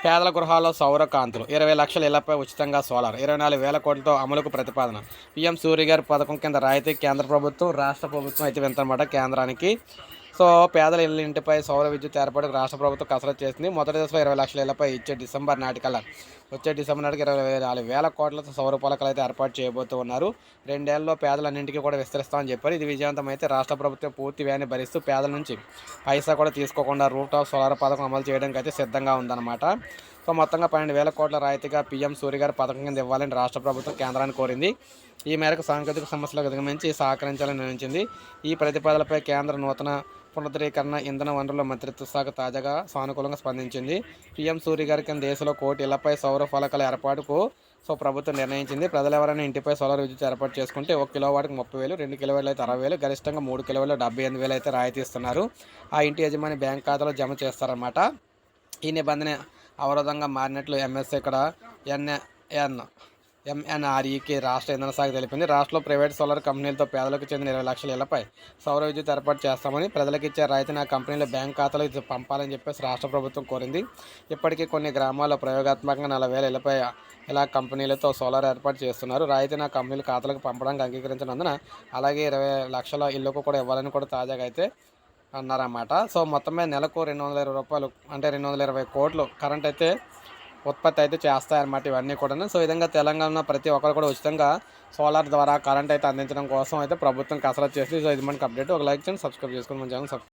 పేదల గృహాల్లో సౌర కాంతులు 20 లక్షల ఇళ్లపై ఉచితంగా సోలార్ 24,000 కోట్లతో అమలుకు ప్రతిపాదన. పీఎం సూర్య గారి పథకం కింద రాయితీ కేంద్ర ప్రభుత్వం, రాష్ట్ర ప్రభుత్వం అయితే వింతనమాట కేంద్రానికి. సో పేదల ఇంటిపై సౌర విద్యుత్ ఏర్పాటుకు రాష్ట్ర ప్రభుత్వం కసరత్తు చేసింది. మొదటి దశలో 20 లక్షల ఇళ్లపై వచ్చే డిసెంబర్ నాటికి 24,000 కోట్లతో సౌర పలకలు అయితే ఏర్పాటు చేయబోతూ ఉన్నారు. 2 ఏళ్లలో పేదలన్నింటికీ కూడా విస్తరిస్తామని చెప్పారు. ఇది విజయవంతం అయితే రాష్ట్ర ప్రభుత్వం పూర్తి వ్యయాన్ని భరిస్తూ పేదల నుంచి పైసా కూడా తీసుకోకుండా రూఫ్ టాప్ సోలార్ పథకం అమలు చేయడానికి అయితే సిద్ధంగా ఉందన్నమాట. సో మొత్తంగా 12,000 కోట్ల రాయితీగా పీఎం సూర్య గారి పథకం కింద ఇవ్వాలని రాష్ట్ర ప్రభుత్వం కేంద్రాన్ని కోరింది. ఈ మేరకు సాంకేతిక సమస్యలకు అధిగమించి సహకరించాలని నిర్ణయించింది. ఈ ప్రతిపాదనలపై కేంద్ర నూతన పునరుద్ధరీకరణ ఇంధన వనరుల మంత్రిత్వ శాఖ తాజాగా సానుకూలంగా స్పందించింది. పీఎం సూర్య గారి కింద దేశంలో 1 కోటి ఇళ్లపై సౌర ఫలకాల ఏర్పాటుకు ప్రభుత్వం నిర్ణయించింది. ప్రజలు ఎవరైనా ఇంటిపై సోలార్ విద్యుత్ ఏర్పాటు చేసుకుంటే 1 కిలోవాట్కి 30,000, 2 కిలోవాట్లు అయితే 60,000, గరిష్టంగా 3 కిలోవాట్లు 78,000 అయితే రాయితీ ఇస్తున్నారు. ఆ ఇంటి యజమాని బ్యాంక్ ఖాతాలో జమ చేస్తారన్నమాట. ఈ నిబంధన అవరోధంగా మారినట్లు ఎంఎన్ఆర్ఈకి రాష్ట్ర ఇంధన శాఖ తెలిపింది. రాష్ట్రంలో ప్రైవేట్ సోలార్ కంపెనీలతో పేదలకు చెందిన 20 లక్షల ఇళ్లపై సౌర విద్యుత్ ఏర్పాటు చేస్తామని, ప్రజలకు ఇచ్చే రాయితీని ఆ కంపెనీల బ్యాంక్ ఖాతాలో పంపాలని చెప్పేసి రాష్ట్ర ప్రభుత్వం కోరింది. ఇప్పటికీ కొన్ని గ్రామాల్లో ప్రయోగాత్మకంగా 40,000 ఇళ్లపై ఇలా కంపెనీలతో సోలార్ ఏర్పాటు చేస్తున్నారు. రాయితీని ఆ కంపెనీల ఖాతాలకు పంపడానికి అంగీకరించినందున అలాగే 20 లక్షల ఇళ్లకు కూడా ఇవ్వాలని కూడా తాజాగా అయితే అన్నారన్నమాట. సో మొత్తం మీద నెలకు రూ. 220 అంటే 220 కోట్లు కరెంట్ అయితే ఉత్పత్తి అయితే చేస్తాయన్నమాట ఇవన్నీ కూడా. సో ఈ విధంగా తెలంగాణ ప్రతి ఒక్కరు కూడా ఉచితంగా సోలార్ ద్వారా కరెంట్ అయితే అందించడం కోసం అయితే ప్రభుత్వం కసరత్తు చేసి. సో ఇది మనకి అప్డేట్. ఒక లైక్ చేయండి, సబ్స్క్రైబ్ చేసుకోండి మన ఛానల్.